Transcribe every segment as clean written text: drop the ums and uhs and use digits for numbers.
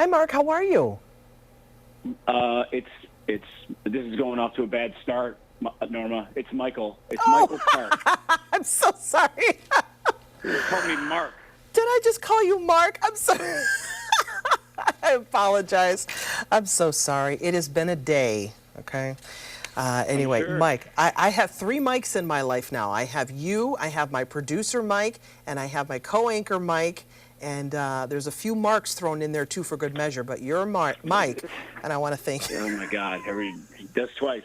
Hi, Mark. How are you? It's this is going off to a bad start, Norma. It's Michael. It's Oh, Michael Clark. I'm so sorry. You call me Mark. Did I just call you Mark? I'm sorry. I apologize. I'm so sorry. It has been a day, okay? Anyway, sure. Mike, I have three mics in my life now. I have you, I have my producer Mike, and I have my co-anchor Mike, and there's a few Marks thrown in there too for good measure, but you're Mike, and I want to thank you. Oh my God, he does twice.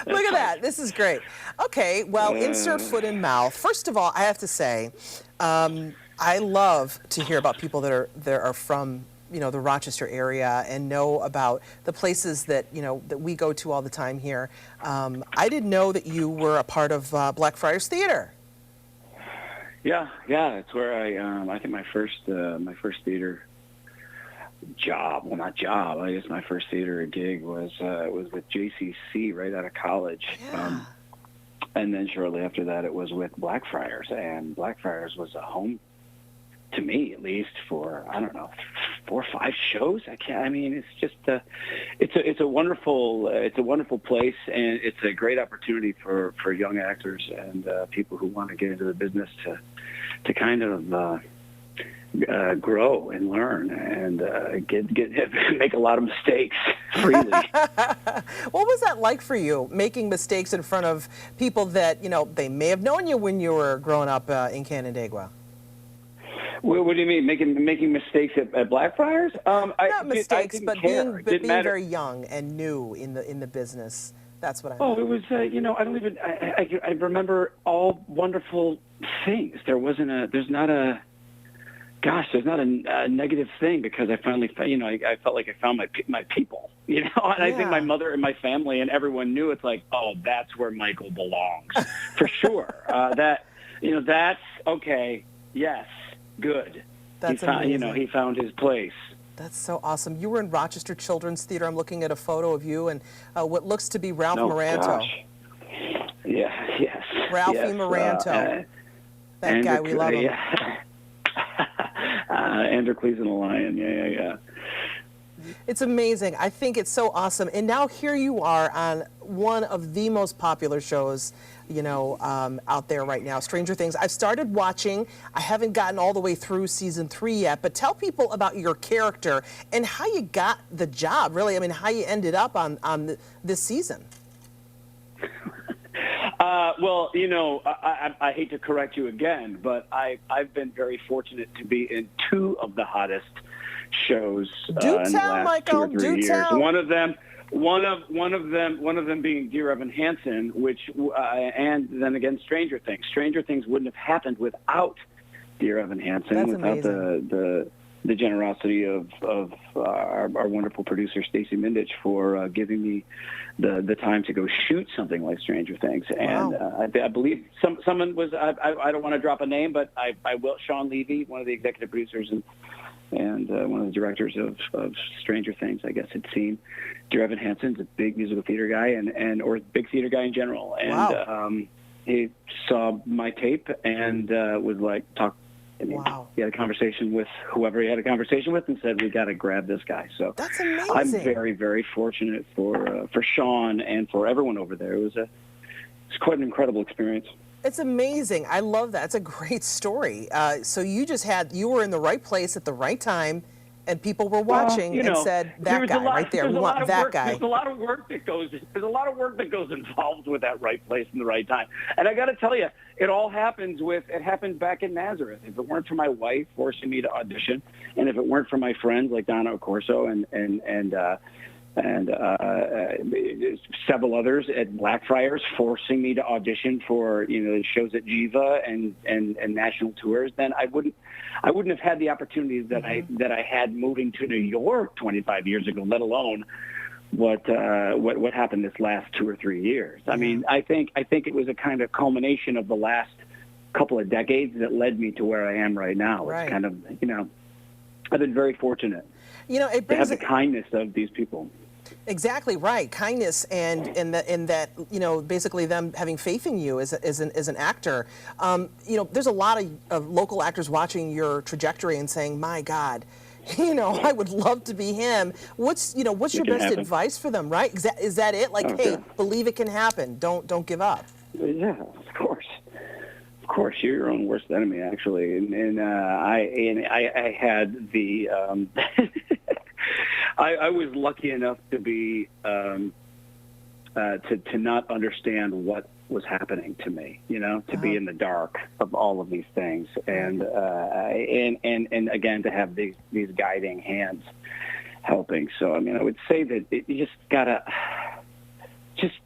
Look at that. This is great. Okay, well, insert foot in mouth. First of all, I have to say, I love to hear about people that are from, the Rochester area and know about the places that, that we go to all the time here. I didn't know that you were a part of Blackfriars Theater. Yeah, it's where I think my first theater job, well, not job, I guess my first theater gig was with JCC right out of college. Yeah. And then shortly after that, it was with Blackfriars, and Blackfriars was a home, to me at least, for, I don't know, 4 or 5 shows. It's just it's a wonderful place, and it's a great opportunity for young actors and people who want to get into the business to kind of grow and learn and make a lot of mistakes freely. What was that like for you, making mistakes in front of people that, they may have known you when you were growing up in Canandaigua? What do you mean, making mistakes at Blackfriars? Not mistakes, but being matter. very young and new in the business. That's what I mean. Oh, it was, I remember all wonderful things. There's not a negative thing, because I finally, I felt like I found my people, and I think my mother and my family and everyone knew. It's like, oh, that's where Michael belongs, for sure. That's okay. Yes, good. That's amazing. He found his place. That's so awesome. You were in Rochester Children's Theater. I'm looking at a photo of you and what looks to be Ralph Moranto. Gosh. Yeah, yes. Ralphie yes. Moranto. That guy, we love him. Yeah. Androcles and the Lion. Yeah. It's amazing. I think it's so awesome. And now here you are on one of the most popular shows, out there right now, Stranger Things. I've started watching. I haven't gotten all the way through season 3 yet, but tell people about your character and how you got the job, really. How you ended up on this season. Well, I hate to correct you again, but I've been very fortunate to be in 2 of the hottest shows in the last Michael, 2 or 3 years. Tell. One of them being Dear Evan Hansen, which and then again Stranger Things. Stranger Things wouldn't have happened without Dear Evan Hansen, That's without amazing. the generosity of our wonderful producer Stacey Mindich for giving me the time to go shoot something like Stranger Things. And Wow. I believe someone was, I don't want to drop a name, but I will, Sean Levy, one of the executive producers and one of the directors of Stranger Things, I guess, had seen Dear Evan Hansen's a big musical theater guy or big theater guy in general. And Wow. He saw my tape and was like, Wow. He had a conversation with whoever he had a conversation with and said, we got to grab this guy. So That's amazing. I'm very, very fortunate for Sean and for everyone over there. It's quite an incredible experience. It's amazing. I love that. It's a great story. So you were in the right place at the right time, and people were watching and said, that guy right there, we want that guy. There's a lot of work that goes involved with that right place and the right time. And I got to tell you, it happened back in Nazareth. If it weren't for my wife forcing me to audition, and if it weren't for my friends like Donna Corso and several others at Blackfriars forcing me to audition for shows at Jiva and national tours, then I wouldn't have had the opportunities that I had moving to New York 25 years ago, let alone what happened this last 2 or 3 years. I mean, I think it was a kind of culmination of the last couple of decades that led me to where I am right now. Right. It's kind of, I've been very fortunate it to have brings the kindness of these people. Exactly right. Kindness and that basically them having faith in you as an actor. There's a lot of local actors watching your trajectory and saying, my God, I would love to be him. What's your It can best happen. advice for them, right? Is that it? Like, hey, Okay. believe it can happen. Don't give up. Yeah, of course. Of course, you're your own worst enemy, actually. And I had the I was lucky enough to be to not understand what was happening to me. To be in the dark of all of these things, and again to have these guiding hands helping. So I mean, I would say that you just gotta.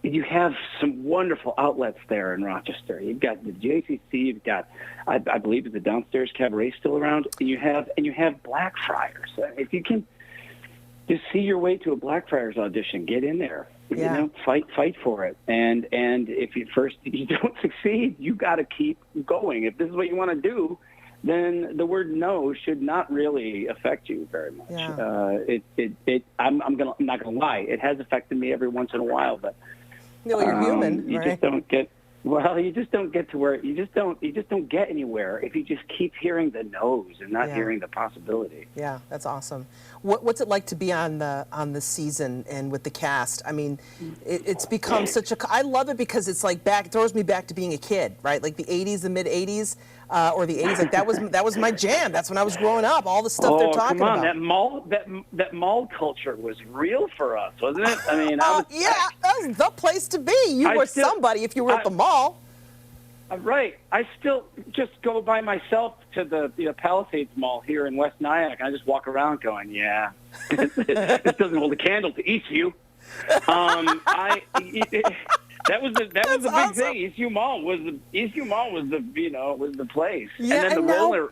You have some wonderful outlets there in Rochester. You've got the JCC. You've got, I believe, the Downstairs Cabaret still around. And you have Blackfriars. If you can just see your way to a Blackfriars audition, get in there. Yeah. Fight for it. And if you don't succeed, you got to keep going. If this is what you want to do, then the word no should not really affect you very much. Yeah. I'm not gonna lie. It has affected me every once in a while, but You're human, you right? just don't get. Well, you just don't get to where you just don't get anywhere if you just keep hearing the no's and not hearing the possibility. Yeah, that's awesome. What's it like to be on the season and with the cast? I mean, it's become such a. I love it because it's like throws me back to being a kid, right? Like the '80s, the mid '80s, or the '80s. Like that was my jam. That's when I was growing up. All the stuff they're talking come on. about. That mall culture was real for us, wasn't it? I mean, that was the place to be. You were somebody if you were at the mall. Right. I still just go by myself to the Palisades Mall here in West Nyack, and I just walk around going, yeah, this doesn't hold a candle to Eastview. That was the big thing. Eastview Mall was the place. Yeah, and then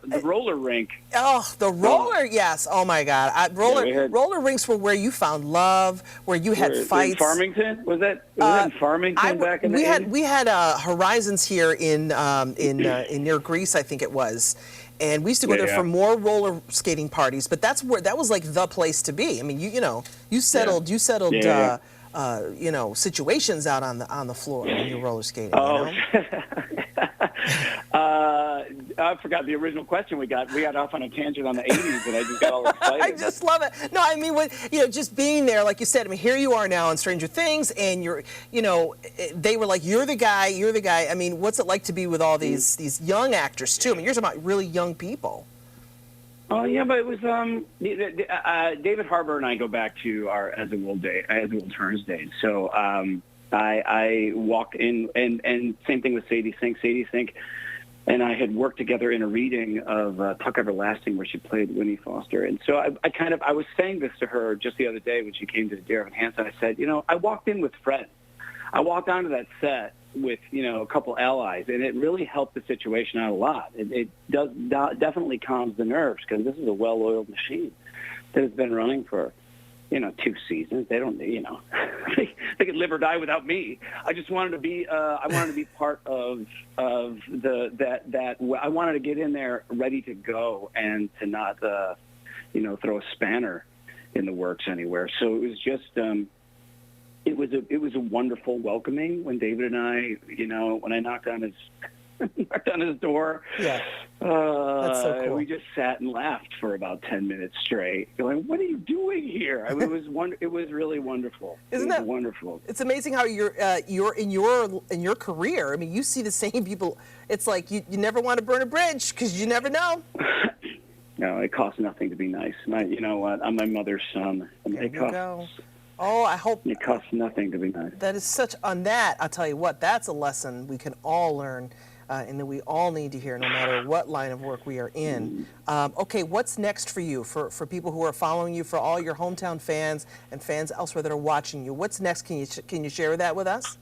the roller rink. Oh, the roller, yes. Oh my God, roller rinks were where you found love, where you had fights. In Farmington, was it in Farmington back in the 80s? We had Horizons here in near Greece, I think it was. And we used to go there for more roller skating parties, but that was like the place to be. I mean, you settled situations out on the floor when you're roller skating. Oh, I forgot the original question we got. We got off on a tangent on the 80s, and I just got all excited. I just love it. No, I mean, just being there, like you said. I mean, here you are now on Stranger Things, and they were like, you're the guy. I mean, what's it like to be with all these young actors too? I mean, you're talking about really young people. Oh yeah, but it was David Harbour and I go back to our As the World Turns days. So I walk in, and same thing with Sadie Sink. Sadie Sink and I had worked together in a reading of Tuck Everlasting, where she played Winnie Foster. And so I was saying this to her just the other day when she came to the Dear Evan Hansen. I said, I walked in with friends. I walked onto that set with a couple allies, and it really helped the situation out a lot. It definitely calms the nerves, because this is a well-oiled machine that has been running for 2 seasons. They don't they could live or die without me. I just wanted to be part of that. I wanted to get in there ready to go and to not throw a spanner in the works anywhere. So it was just it was a wonderful welcoming when David and I, when I knocked on his door. Yeah. That's so cool. We just sat and laughed for about 10 minutes straight, going, "What are you doing here?" I mean, it was really wonderful. Isn't that wonderful? It's amazing how you're in your career. I mean, you see the same people. It's like you never want to burn a bridge, because you never know. No, it costs nothing to be nice. You know what? I'm my mother's son. There you go. Oh, I hope it costs nothing to be nice. That is I'll tell you what, that's a lesson we can all learn, and that we all need to hear, no matter what line of work we are in. Okay, what's next for you, for people who are following you, for all your hometown fans and fans elsewhere that are watching you? What's next? Can you share that with us?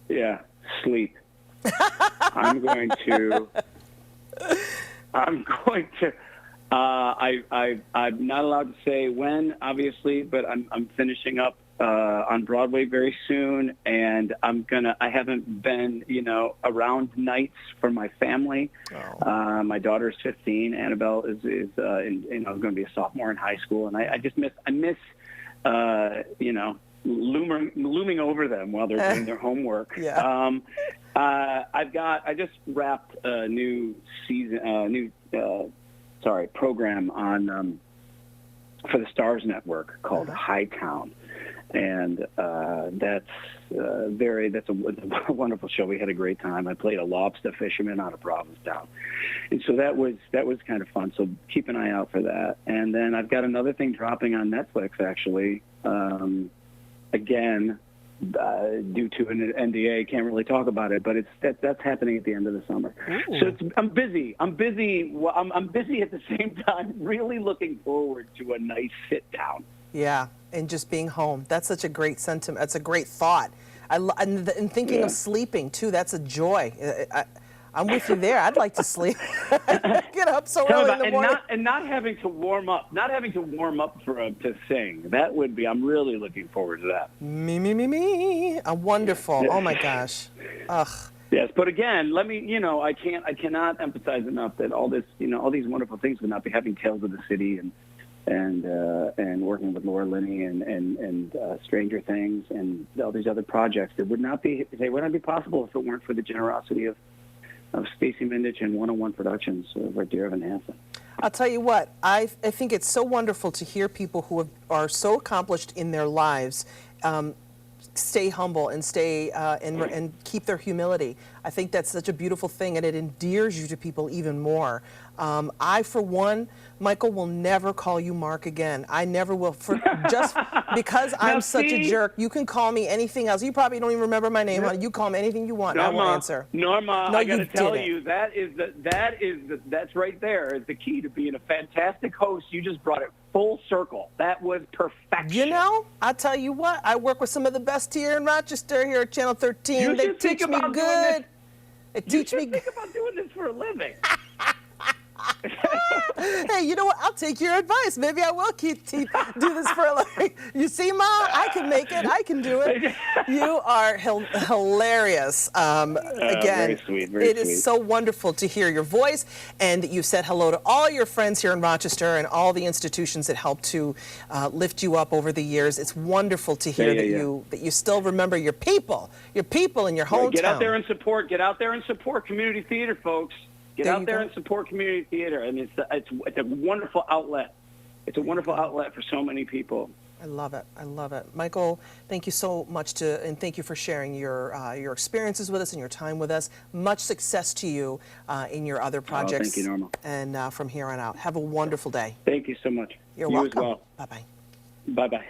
Yeah, sleep. I'm going to. I'm not allowed to say when, obviously, but I'm finishing up on Broadway very soon, and I haven't been, around nights for my family. Oh. My daughter's 15. Annabelle is going to be a sophomore in high school, and I miss looming over them while they're doing their homework. Yeah. I just wrapped a new season, program on for the Stars Network called Hightown. And that's a wonderful show. We had a great time. I played a lobster fisherman out of Provincetown, and so that was kind of fun. So keep an eye out for that. And then I've got another thing dropping on Netflix actually. Again, due to an NDA, can't really talk about it, but that's happening at the end of the summer. Ooh. So I'm busy. I'm busy. Well, I'm busy at the same time. Really looking forward to a nice sit down. Yeah, and just being home. That's such a great sentiment. That's a great thought. And thinking of sleeping, too, that's a joy. I'm with you there. I'd like to sleep. Get up so early in the morning. And not having to warm up. Not having to warm up to sing. That would be, I'm really looking forward to that. Me. Wonderful. Oh, my gosh. Ugh. Yes, but again, I cannot emphasize enough that all these wonderful things would not be having Tales of the City and working with Laura Linney and Stranger Things and all these other projects. They would not be possible if it weren't for the generosity of Stacey Mindich and 101 Productions of dear Evan Hansen. I'll tell you what, I think it's so wonderful to hear people who are so accomplished in their lives stay humble and stay and keep their humility. I think that's such a beautiful thing, and it endears you to people even more. I, for one, Michael, will never call you Mark again. I never will, just because I'm such a jerk. You can call me anything else. You probably don't even remember my name. You call me anything you want, Norma, and I will answer. Norma, no, I got to tell you, that's right there is the key to being a fantastic host. You just brought it full circle. That was perfection. You know, I'll tell you what, I work with some of the best here in Rochester, here at Channel 13. They teach me good. They teach me good. Think about doing this for a living. Hey, you know what? I'll take your advice. Maybe I will do this for a living. You see, Ma, I can make it. I can do it. You are hilarious. Again, very sweet, it is so wonderful to hear your voice, and that you said hello to all your friends here in Rochester and all the institutions that helped to lift you up over the years. It's wonderful to hear that you still remember your people in your hometown. Get out there and support. Get out there and support community theater, folks. Get out there and support community theater, and it's a wonderful outlet. It's a wonderful outlet for so many people. I love it. I love it. Michael, thank you so much and thank you for sharing your experiences with us and your time with us. Much success to you in your other projects. Thank you, Norma. And from here on out, have a wonderful day. Thank you so much. You're welcome. As well. Bye-bye. Bye-bye.